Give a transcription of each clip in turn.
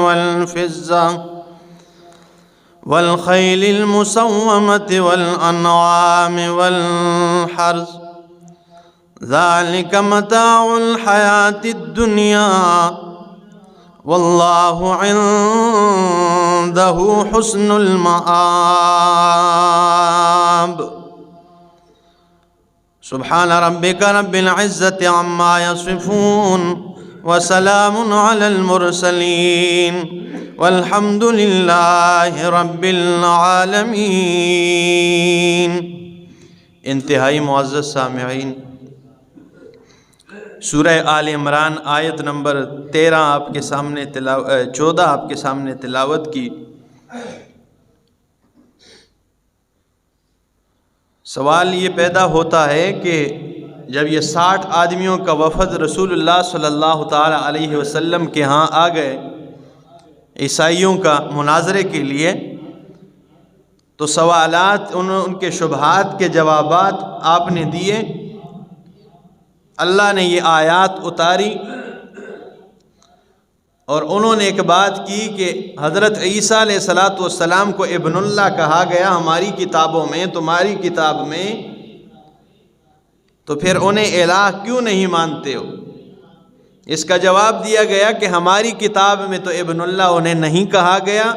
والفضة والخيل المسومة والأنعام والحرث ذلك متاع الحياة الدنيا والله عنده حسن المآب سبحان ربك رب العزة عما يصفون وسلام على المرسلين والحمد لله رب العالمين۔ انتہائی معزز سامعین، سورہ آل عمران آیت نمبر 13 آپ کے سامنے 14 آپ کے سامنے تلاوت کی۔ سوال یہ پیدا ہوتا ہے کہ جب یہ 60 آدمیوں کا وفد رسول اللہ صلی اللہ تعالی علیہ وسلم کے ہاں آ گئے عیسائیوں کا مناظرے کے لیے، تو سوالات ان کے شبہات کے جوابات آپ نے دیے، اللہ نے یہ آیات اتاری، اور انہوں نے ایک بات کی کہ حضرت عیسیٰ علیہ السلام کو ابن اللہ کہا گیا ہماری کتابوں میں، تمہاری کتاب میں، تو پھر انہیں الہ کیوں نہیں مانتے ہو؟ اس کا جواب دیا گیا کہ ہماری کتاب میں تو ابن اللہ انہیں نہیں کہا گیا،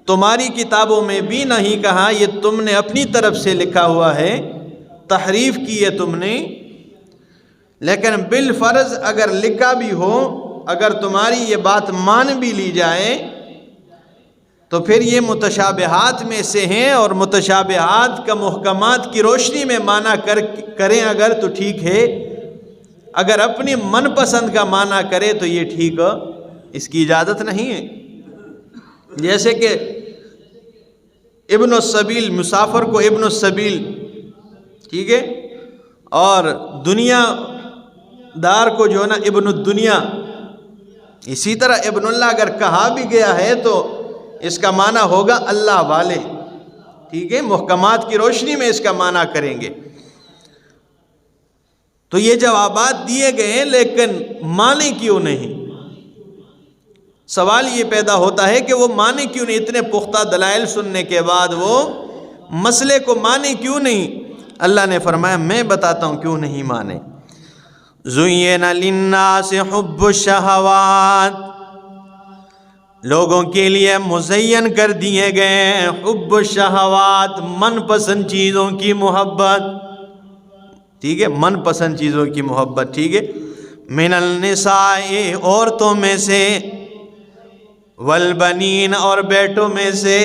تمہاری کتابوں میں بھی نہیں کہا، یہ تم نے اپنی طرف سے لکھا ہوا ہے، تحریف کی ہے تم نے، لیکن بالفرض اگر لکھا بھی ہو، اگر تمہاری یہ بات مان بھی لی جائے تو پھر یہ متشابہات میں سے ہیں، اور متشابہات کا محکمات کی روشنی میں معنی کریں اگر تو ٹھیک ہے، اگر اپنی من پسند کا معنی کرے تو یہ ٹھیک ہے، اس کی اجازت نہیں ہے۔ جیسے کہ ابن السبیل، مسافر کو ابن السبیل، ٹھیک ہے، اور دنیا دار کو جو ہے نا ابن الدنیا، اسی طرح ابن اللہ اگر کہا بھی گیا ہے تو اس کا معنی ہوگا اللہ والے، ٹھیک ہے، محکمات کی روشنی میں اس کا معنی کریں گے۔ تو یہ جوابات دیے گئے ہیں، لیکن مانے کیوں نہیں؟ سوال یہ پیدا ہوتا ہے کہ وہ مانے کیوں نہیں؟ اتنے پختہ دلائل سننے کے بعد وہ مسئلے کو مانے کیوں نہیں؟ اللہ نے فرمایا میں بتاتا ہوں کیوں نہیں مانے۔ زُيِّنَ لِلنَّاسِ حُبُّ الشَّهَوَاتِ، لوگوں کے لیے مزین کر دیے گئے حب الشہوات، من پسند چیزوں کی محبت، ٹھیک ہے، من پسند چیزوں کی محبت، ٹھیک ہے، من النساء، عورتوں میں سے، والبنین، اور بیٹوں میں سے،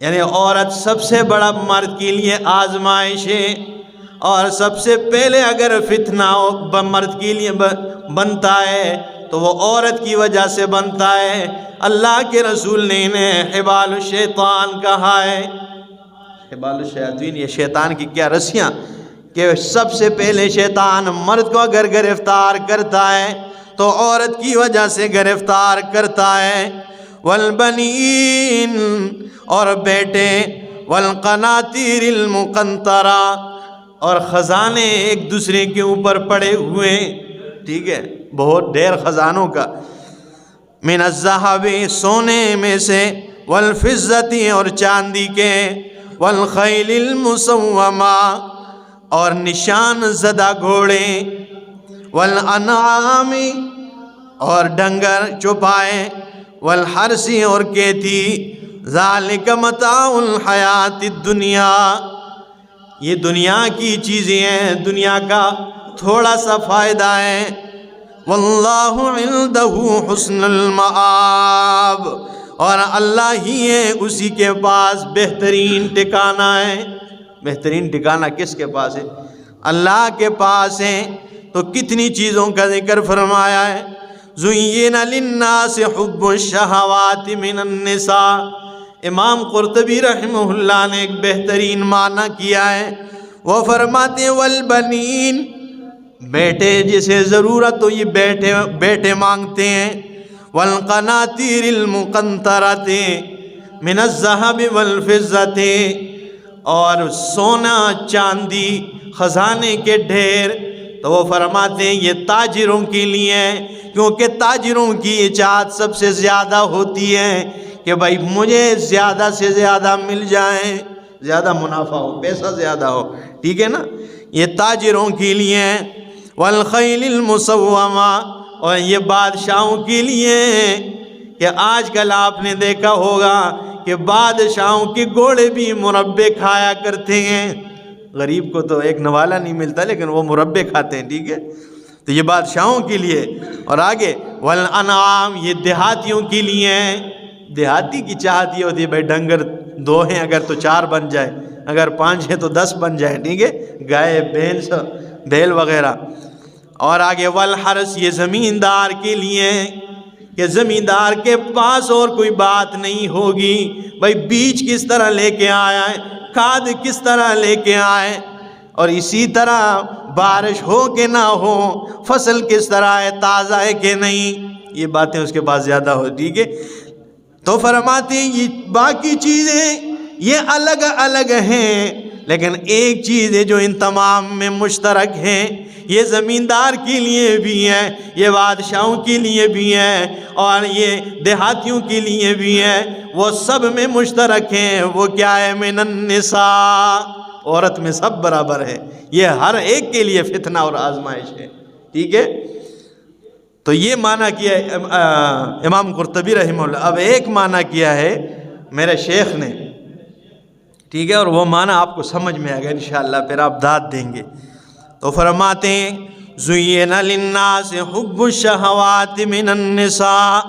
یعنی عورت سب سے بڑا مرد کے لیے آزمائش ہے، اور سب سے پہلے اگر فتنہ مرد کے لیے بنتا ہے تو وہ عورت کی وجہ سے بنتا ہے۔ اللہ کے رسول نے انہیں حبال الشیطان کہا ہے، حبال الشیاطین، یہ شیطان کی کیا رسیاں، کہ سب سے پہلے شیطان مرد کو اگر گرفتار کرتا ہے تو عورت کی وجہ سے گرفتار کرتا ہے۔ والبنین، اور بیٹے، والقناطیر المقنطرہ، اور خزانے ایک دوسرے کے اوپر پڑے ہوئے، ٹھیک ہے، بہت ڈھیر خزانوں کا، من الذہب، سونے میں سے، والفضة، اور چاندی کے، والخیل المسومہ، اور نشان زدہ گھوڑے، والانعام، اور ڈنگر چوپائے، والحرث، اور کھیتی، ذالک متاع الحیات الدنیا، یہ دنیا کی چیزیں ہیں، دنیا کا تھوڑا سا فائدہ ہے۔ واللہ عندہ حسن المآب، اور اللہ ہی ہے اسی کے پاس بہترین ٹھکانہ ہے۔ بہترین ٹھکانہ کس کے پاس ہے؟ اللہ کے پاس ہے۔ تو کتنی چیزوں کا ذکر فرمایا ہے۔ زُيِّنَ لِلنَّاسِ حُبُّ الشَّهَوَاتِ مِنَ النِّسَاءِ، امام قرطبی رحمہ اللہ نے ایک بہترین معنی کیا ہے، وہ فرماتے ہیں والبنین، بیٹے جسے ضرورت ہو یہ بیٹے مانگتے ہیں، والقناطیر المقنطرۃ من الذهب والفضة، اور سونا چاندی خزانے کے ڈھیر، تو وہ فرماتے ہیں یہ تاجروں کے لیے ہے، کیونکہ تاجروں کی چاہت سب سے زیادہ ہوتی ہے کہ بھائی مجھے زیادہ سے زیادہ مل جائیں، زیادہ منافع ہو، پیسہ زیادہ ہو، ٹھیک ہے نا، یہ تاجروں کے لیے ہے۔ والخیل المسومہ، اور یہ بادشاہوں کے لیے ہے کہ آج کل آپ نے دیکھا ہوگا کہ بادشاہوں کے گھوڑے بھی مربے کھایا کرتے ہیں، غریب کو تو ایک نوالا نہیں ملتا لیکن وہ مربے کھاتے ہیں، ٹھیک ہے، تو یہ بادشاہوں کے لیے۔ اور آگے والانعام، یہ دیہاتیوں کے لیے ہیں، دیہاتی کی چاہت یہ ہوتی ہے بھائی ڈنگر 2 ہیں اگر تو 4 بن جائے، اگر 5 ہیں تو 10 بن جائے، ٹھیک ہے، گائے بھینس بیل وغیرہ۔ اور آگے والحرث، یہ زمیندار کے لیے ہیں کہ زمیندار کے پاس اور کوئی بات نہیں ہوگی، بھائی بیج کس طرح لے کے آیا ہے، کھاد کس طرح لے کے آئے، اور اسی طرح بارش ہو کہ نہ ہو، فصل کس طرح ہے، تازہ ہے کہ نہیں، یہ باتیں اس کے پاس زیادہ ہو، ٹھیک ہے۔ تو فرماتے ہیں یہ باقی چیزیں یہ الگ الگ ہیں، لیکن ایک چیز ہے جو ان تمام میں مشترک ہے، یہ زمیندار کے لیے بھی ہے، یہ بادشاہوں کے لیے بھی ہے، اور یہ دیہاتیوں کے لیے بھی ہے، وہ سب میں مشترک ہیں۔ وہ کیا ہے؟ من النساء، عورت میں سب برابر ہے، یہ ہر ایک کے لیے فتنہ اور آزمائش ہے، ٹھیک ہے۔ تو یہ معنی کیا ہے امام قرطبی رحمہ اللہ۔ اب ایک معنی کیا ہے میرے شیخ نے، ٹھیک ہے، اور وہ معنی آپ کو سمجھ میں آئے گا انشاءاللہ، پھر آپ داد دیں گے۔ تو فرماتے ہیں زُيِّنَ لِلنَّاسِ حُبُّ الشَّهَوَاتِ مِنَ النِّسَاءِ،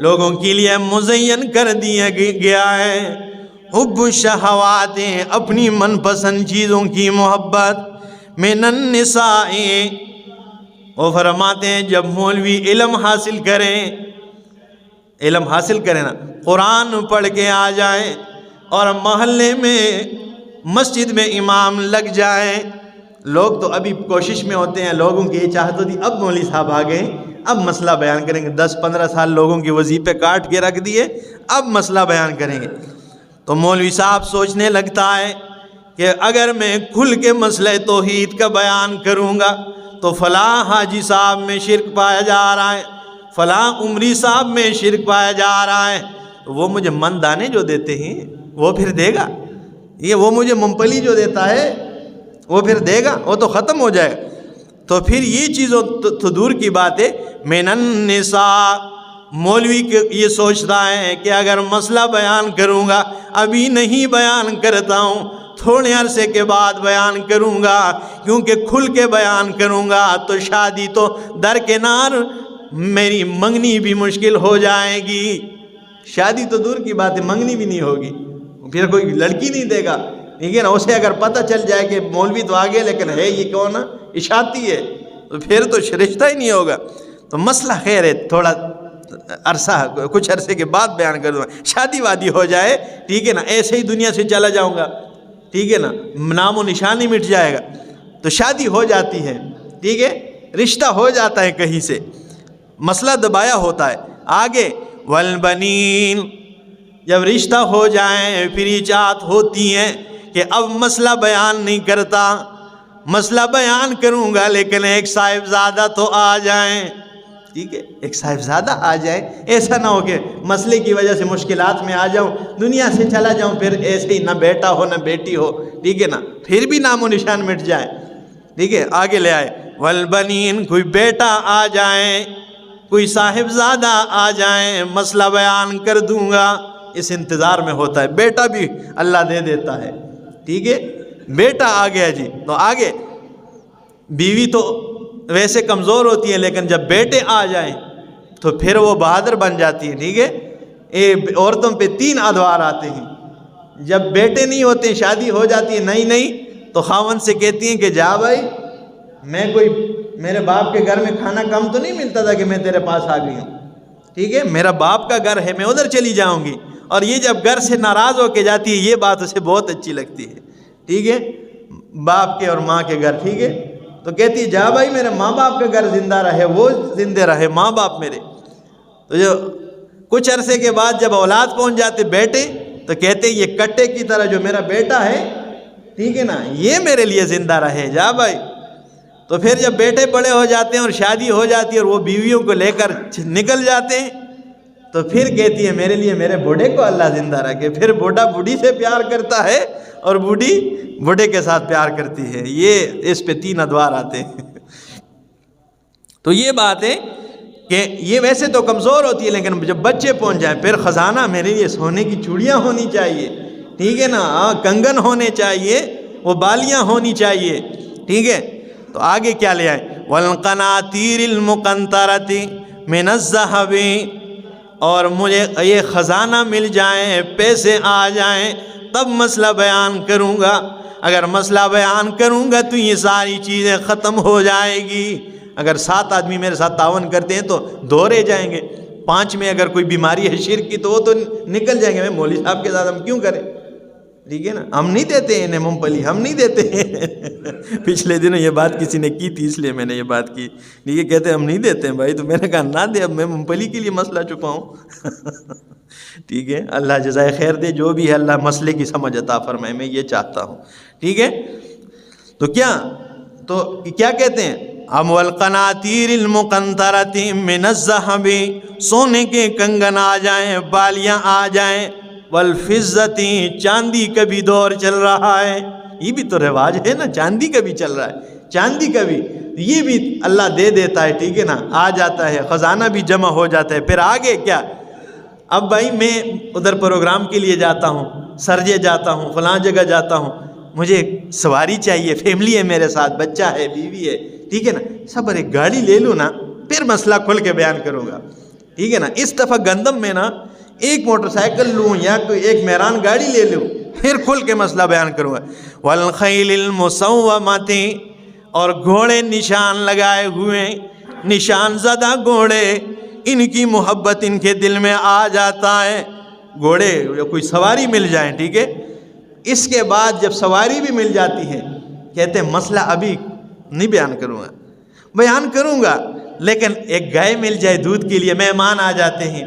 لوگوں کے لیے مزین کر دیا گیا ہے حب الشہوات، اپنی من پسند چیزوں کی محبت، من النساء۔ وہ فرماتے ہیں جب مولوی علم حاصل کریں نا، قرآن پڑھ کے آ جائیں اور محلے میں مسجد میں امام لگ جائیں، لوگ تو ابھی کوشش میں ہوتے ہیں، لوگوں کی یہ چاہت ہوتی اب مولوی صاحب آ گئے، اب مسئلہ بیان کریں گے، 10-15 سال لوگوں کے وظیفے کاٹ کے رکھ دیے، اب مسئلہ بیان کریں گے۔ تو مولوی صاحب سوچنے لگتا ہے کہ اگر میں کھل کے مسئلہ توحید کا بیان کروں گا تو فلاں حاجی صاحب میں شرک پایا جا رہا ہے، فلاں عمری صاحب میں شرک پایا جا رہا ہے، تو وہ مجھے من دانے جو دیتے ہیں وہ پھر دے گا، یہ وہ مجھے ممپلی جو دیتا ہے وہ پھر دے گا، وہ تو ختم ہو جائے گا۔ تو پھر یہ چیزوں تو دور کی بات ہے، من النساء، مولوی یہ سوچتا ہے کہ اگر مسئلہ بیان کروں گا، ابھی نہیں بیان کرتا ہوں، تھوڑے عرصے کے بعد بیان کروں گا، کیونکہ کھل کے بیان کروں گا تو شادی تو درکنار، میری منگنی بھی مشکل ہو جائے گی، شادی تو دور کی بات ہے، منگنی بھی نہیں ہوگی، پھر کوئی لڑکی نہیں دے گا، ٹھیک ہے نا۔ اسے اگر پتہ چل جائے کہ مولوی تو آگے لیکن ہے یہ کون ہے، اشاعتی ہے، تو پھر تو رشتہ ہی نہیں ہوگا۔ تو مسئلہ خیر ہے، تھوڑا عرصہ کچھ عرصے کے بعد بیان کر دوں گا، شادی وادی ہو جائے، ٹھیک ہے نا، ایسے ہی دنیا سے چلا جاؤں گا، ٹھیک ہے نا، نام و نشان ہی مٹ جائے گا۔ تو شادی ہو جاتی ہے، ٹھیک ہے، رشتہ ہو جاتا ہے کہیں سے، مسئلہ دبایا ہوتا ہے۔ آگے والبنین، جب رشتہ ہو جائیں پھر یہ چاہت ہوتی ہے کہ اب مسئلہ بیان نہیں کرتا، مسئلہ بیان کروں گا لیکن ایک صاحبزادہ تو آ جائیں، ٹھیک ہے، ایک صاحبزادہ آ جائیں، ایسا نہ ہو کہ مسئلے کی وجہ سے مشکلات میں آ جاؤں، دنیا سے چلا جاؤں، پھر ایسے ہی نہ بیٹا ہو نہ بیٹی ہو، ٹھیک ہے نا، پھر بھی نام و نشان مٹ جائے، ٹھیک ہے۔ آگے لے آئے والبنین، کوئی بیٹا آ جائیں، کوئی صاحبزادہ آ جائیں، مسئلہ بیان کر دوں گا، اس انتظار میں ہوتا ہے، بیٹا بھی اللہ دے دیتا ہے، ٹھیک ہے، بیٹا آ گیا جی۔ تو آگے بیوی تو ویسے کمزور ہوتی ہے لیکن جب بیٹے آ جائیں تو پھر وہ بہادر بن جاتی ہے، ٹھیک ہے۔ عورتوں پہ 3 ادوار آتے ہیں، جب بیٹے نہیں ہوتے شادی ہو جاتی ہے نہیں تو خاوند سے کہتی ہیں کہ جا بھائی، میں کوئی میرے باپ کے گھر میں کھانا کم تو نہیں ملتا تھا کہ میں تیرے پاس آ گئی ہوں، ٹھیک ہے، میرا باپ کا گھر ہے، میں ادھر چلی جاؤں گی۔ اور یہ جب گھر سے ناراض ہو کے جاتی ہے یہ بات اسے بہت اچھی لگتی ہے، ٹھیک ہے، باپ کے اور ماں کے گھر، ٹھیک ہے، تو کہتی ہے جا بھائی میرے ماں باپ کا گھر زندہ رہے، وہ زندہ رہے ماں باپ میرے۔ تو جو کچھ عرصے کے بعد جب اولاد پہنچ جاتے بیٹے تو کہتے یہ کٹے کی طرح جو میرا بیٹا ہے، ٹھیک ہے نا، یہ میرے لیے زندہ رہے، جا بھائی۔ تو پھر جب بیٹے بڑے ہو جاتے ہیں اور شادی ہو جاتی ہے اور وہ بیویوں کو لے کر نکل جاتے ہیں تو پھر کہتی ہے میرے لیے میرے بوڑھے کو اللہ زندہ رکھے. پھر بوڑھا بوڑھی سے پیار کرتا ہے اور بوڑھی بوڑھے کے ساتھ پیار کرتی ہے. یہ اس پہ 3 ادوار آتے ہیں. تو یہ بات ہے کہ یہ ویسے تو کمزور ہوتی ہے لیکن جب بچے پہنچ جائیں پھر خزانہ میرے لیے سونے کی چوڑیاں ہونی چاہیے, ٹھیک ہے نا, کنگن ہونے چاہیے, وہ بالیاں ہونی چاہیے, ٹھیک ہے. تو آگے کیا لے آئے, وَالْقَنَاطِيرِ الْمُقَنْطَرَةِ مِنَ الذَّهَبِ, اور مجھے یہ خزانہ مل جائیں, پیسے آ جائیں, تب مسئلہ بیان کروں گا. اگر مسئلہ بیان کروں گا تو یہ ساری چیزیں ختم ہو جائے گی. اگر 7 آدمی میرے ساتھ تعاون کرتے ہیں تو 2 رہ جائیں گے, 5 میں اگر کوئی بیماری ہے شرک کی تو وہ تو نکل جائیں گے. میں مولوی صاحب کے ساتھ ہم کیوں کریں, ٹھیک ہے نا, ہم نہیں دیتے ہیں انہیں مونگ پھلی, ہم نہیں دیتے ہیں. پچھلے دنوں یہ بات کسی نے کی تھی اس لیے میں نے یہ بات کی. یہ کہتے ہیں ہم نہیں دیتے ہیں بھائی, تو میں نے کہا نہ دے, اب میں مونگ پھلی کے لیے مسئلہ چھپاؤں. ٹھیک ہے, اللہ جزائے خیر دے, جو بھی ہے اللہ مسئلے کی سمجھ عطا فرمائے, میں یہ چاہتا ہوں. ٹھیک ہے, تو کیا کہتے ہیں, ہم والقناطیر المقنطرۃ من الذھب, سونے کے کنگن آ جائیں, بالیاں آ جائیں, والفضۃ, چاندی کا بھی دور چل رہا ہے. یہ بھی تو رواج ہے نا, چاندی کا بھی چل رہا ہے, چاندی کا بھی, یہ بھی اللہ دے دیتا ہے, ٹھیک ہے نا, آ جاتا ہے, خزانہ بھی جمع ہو جاتا ہے. پھر آگے کیا, اب بھائی میں ادھر پروگرام کے لیے جاتا ہوں, سرجے جاتا ہوں, فلاں جگہ جاتا ہوں, مجھے سواری چاہیے, فیملی ہے میرے ساتھ, بچہ ہے, بیوی ہے, ٹھیک ہے نا, صبر ایک گاڑی لے لوں نا, پھر مسئلہ کھل کے بیان کروں گا. ٹھیک ہے نا, اس دفعہ گندم میں نا ایک موٹر سائیکل لوں یا کوئی ایک میران گاڑی لے لوں, پھر کھل کے مسئلہ بیان کروں گا. والخیل المسومۃ, اور گھوڑے نشان لگائے ہوئے, نشان زدہ گھوڑے, ان کی محبت ان کے دل میں آ جاتا ہے. گھوڑے کوئی سواری مل جائیں, ٹھیک ہے. اس کے بعد جب سواری بھی مل جاتی ہے کہتے ہیں مسئلہ ابھی نہیں بیان کروں گا, بیان کروں گا, لیکن ایک گائے مل جائے دودھ کے لیے. مہمان آ جاتے ہیں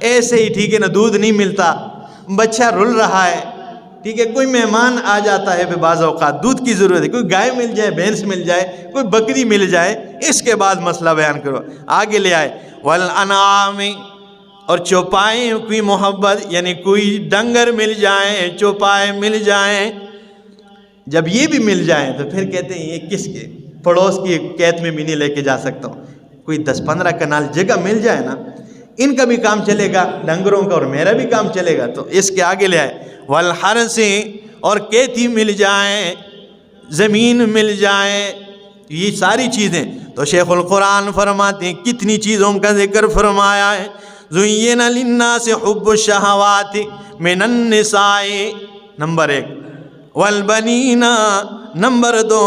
ایسے ہی, ٹھیک ہے نا, دودھ نہیں ملتا, بچہ رل رہا ہے, ٹھیک ہے, کوئی مہمان آ جاتا ہے, بعض اوقات دودھ کی ضرورت ہے, کوئی گائے مل جائے, بھینس مل جائے, کوئی بکری مل جائے, اس کے بعد مسئلہ بیان کرو. آگے لے آئے والانعام, اور چوپائے کوئی محبت, یعنی کوئی ڈنگر مل جائیں, چوپائے مل جائیں. جب یہ بھی مل جائیں تو پھر کہتے ہیں یہ کس کے, پڑوس کی قید میں بھی نہیں لے کے جا سکتا ہوں. کوئی 10-15 کنال جگہ مل جائے نا, ان کا بھی کام چلے گا, ڈنگروں کا, اور میرا بھی کام چلے گا. تو اس کے آگے لے آئے والحرث, اور کھیتی مل جائیں, زمین مل جائیں, یہ ساری چیزیں. تو شیخ القرآن فرماتے ہیں کتنی چیزوں کا ذکر فرمایا ہے. زُيِّنَ لِلنَّاسِ حُبُّ الشَّهَوَاتِ مِنَ النِّسَاءِ, نمبر 1, والبنین, نمبر 2,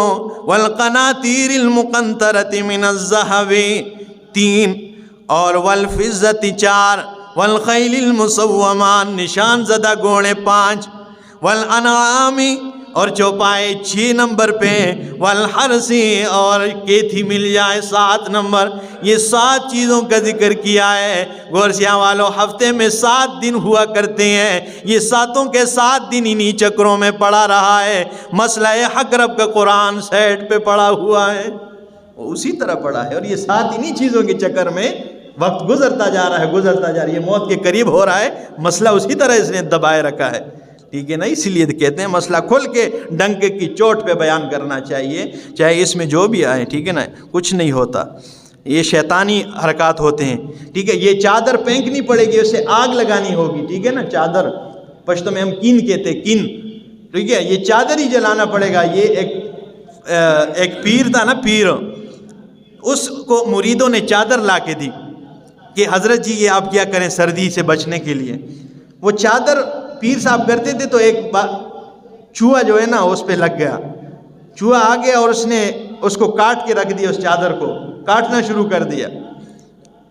والقناطیر المقنطرۃ من الذھب, 3, اور والفضۃ 4, والخیل المسومۃ, نشان زدہ گھوڑے 5, والانعام, اور چوپائے 6 نمبر پہ, والحرث, اور کھیتی مل جائے 7 نمبر. یہ 7 چیزوں کا ذکر کیا ہے. گورسیاں والوں, ہفتے میں 7 دن ہوا کرتے ہیں, یہ 7 کے 7 دن انہی چکروں میں پڑا رہا ہے. مسئلہ حق رب کا قرآن سیٹ پہ پڑا ہوا ہے, وہ اسی طرح پڑا ہے, اور یہ 7 انہی چیزوں کے چکر میں وقت گزرتا جا رہا ہے, گزرتا جا رہا ہے. یہ موت کے قریب ہو رہا ہے, مسئلہ اسی طرح اس نے دبائے رکھا ہے. ٹھیک ہے نا, اسی لیے کہتے ہیں مسئلہ کھل کے ڈنک کی چوٹ پہ بیان کرنا چاہیے, چاہے اس میں جو بھی آئے, ٹھیک ہے نا, کچھ نہیں ہوتا. یہ شیطانی حرکات ہوتے ہیں. ٹھیک ہے, یہ چادر پھینکنی پڑے گی, اسے آگ لگانی ہوگی, ٹھیک ہے نا, چادر پشتو میں ہم کین کہتے ہیں, کین, ٹھیک ہے, یہ چادر ہی جلانا پڑے گا. یہ ایک پیر تھا نا, پیر, اس کو مریدوں نے چادر لا کے دی کہ حضرت جی یہ آپ کیا کریں سردی سے بچنے کے لیے. وہ چادر پیر صاحب کرتے تھے, تو ایک چوہا جو ہے نا اس پہ لگ گیا, چوہا آ گیا اور اس نے اس کو کاٹ کے رکھ دیا, اس چادر کو کاٹنا شروع کر دیا.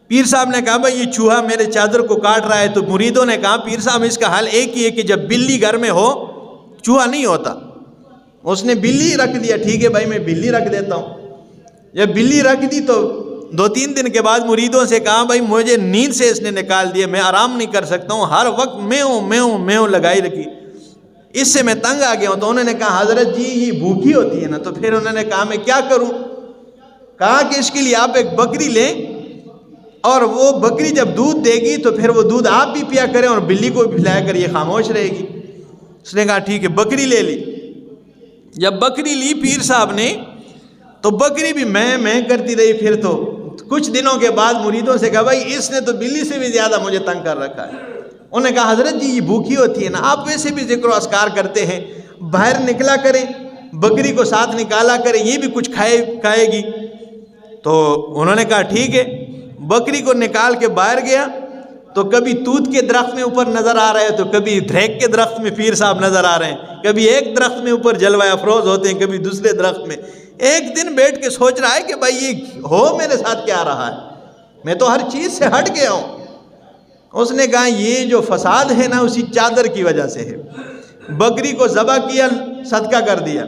پیر صاحب نے کہا بھائی یہ چوہا میرے چادر کو کاٹ رہا ہے. تو مریدوں نے کہا پیر صاحب اس کا حل ایک ہی ہے کہ جب بلی گھر میں ہو چوہا نہیں ہوتا. اس نے بلی رکھ دیا, ٹھیک ہے بھائی میں بلی رکھ دیتا ہوں. جب بلی رکھ دی تو 2-3 دن کے بعد مریدوں سے کہا بھائی مجھے نیند سے اس نے نکال دیا, میں آرام نہیں کر سکتا ہوں, ہر وقت میں لگائی رکھی, اس سے میں تنگ آ گیا ہوں. تو انہوں نے کہا حضرت جی یہ بھوکی ہوتی ہے نا. تو پھر انہوں نے کہا میں کیا کروں. کہا کہ اس کے لیے آپ ایک بکری لیں اور وہ بکری جب دودھ دے گی تو پھر وہ دودھ آپ بھی پیا کریں اور بلی کو بھی پلایا کر، یہ خاموش رہے گی۔ اس نے کہا ٹھیک ہے، بکری لے لی۔ جب بکری لی پیر صاحب نے تو بکری بھی میں کرتی رہی۔ پھر تو کچھ دنوں کے بعد مریدوں سے کہا بھائی اس نے تو بلی سے بھی زیادہ مجھے تنگ کر رکھا ہے۔ انہوں نے کہا حضرت جی یہ بھوکی ہوتی ہے نا، آپ ویسے بھی ذکر و اذکار کرتے ہیں، باہر نکلا کریں، بکری کو ساتھ نکالا کریں، یہ بھی کچھ کھائے گی۔ تو انہوں نے کہا ٹھیک ہے۔ بکری کو نکال کے باہر گیا تو کبھی توت کے درخت میں اوپر نظر آ رہا ہے تو کبھی دھریک کے درخت میں پیر صاحب نظر آ رہے ہیں، کبھی ایک درخت میں اوپر جلوہ افروز ہوتے ہیں، کبھی دوسرے درخت میں۔ ایک دن بیٹھ کے سوچ رہا ہے کہ بھائی یہ ہو میرے ساتھ کیا رہا ہے، میں تو ہر چیز سے ہٹ گیا ہوں۔ اس نے کہا یہ جو فساد ہے نا اسی چادر کی وجہ سے ہے۔ بکری کو ذبح کیا، صدقہ کر دیا،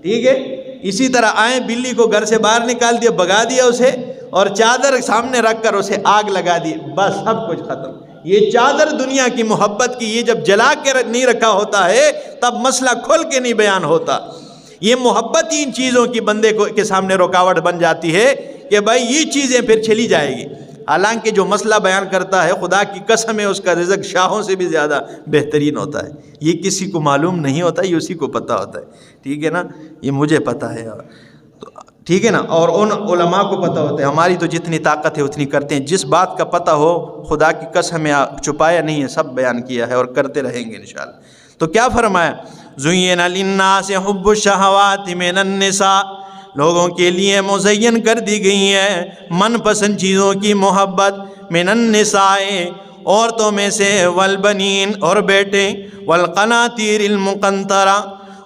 ٹھیک ہے۔ اسی طرح آئے بلی کو گھر سے باہر نکال دیا، بھگا دیا اسے، اور چادر سامنے رکھ کر اسے آگ لگا دی، بس سب کچھ ختم۔ یہ چادر دنیا کی محبت کی، یہ جب جلا کے نہیں رکھا ہوتا ہے تب مسئلہ کھل کے نہیں بیان ہوتا۔ یہ محبت ہی ان چیزوں کی بندے کے سامنے رکاوٹ بن جاتی ہے کہ بھائی یہ چیزیں پھر چلی جائے گی۔ حالانکہ جو مسئلہ بیان کرتا ہے خدا کی قسم ہے اس کا رزق شاہوں سے بھی زیادہ بہترین ہوتا ہے۔ یہ کسی کو معلوم نہیں ہوتا، یہ اسی کو پتہ ہوتا ہے، ٹھیک ہے نا۔ یہ مجھے پتہ ہے، ٹھیک ہے نا، اور ان علماء کو پتہ ہوتا ہے۔ ہماری تو جتنی طاقت ہے اتنی کرتے ہیں، جس بات کا پتہ ہو خدا کی قسم ہے چھپایا نہیں ہے، سب بیان کیا ہے اور کرتے رہیں گے انشاءاللہ۔ تو کیا فرمایا؟ زُيِّنَ لِلنَّاسِ حُبُّ الشَّهَوَاتِ مِنَ النِّسَاءِ، لوگوں کے لیے مزین کر دی گئی ہے من پسند چیزوں کی محبت، من النساء عورتوں میں سے، والبنین اور بیٹے، والقناطیر المقنطرہ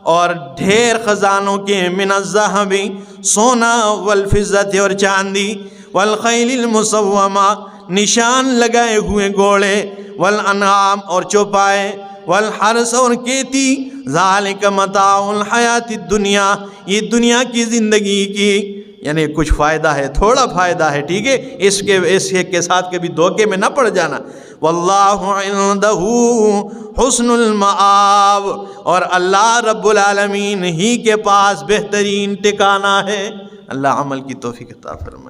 اور ڈھیر خزانوں کے، من الذہب سونا، والفضة اور چاندی، والخیل المسومہ نشان لگائے ہوئے گھوڑے، والانعام اور چوپائے، والحرث اور کھیتی، ذالک متاع الحیات الدنیا، یہ دنیا کی زندگی کی یعنی کچھ فائدہ ہے، تھوڑا فائدہ ہے، ٹھیک ہے۔ اس کے ساتھ کبھی دھوکے میں نہ پڑ جانا۔ واللہ عندہ حسن المآب، اور اللہ رب العالمین ہی کے پاس بہترین ٹھکانہ ہے۔ اللہ عمل کی توفیق عطا فرمائے۔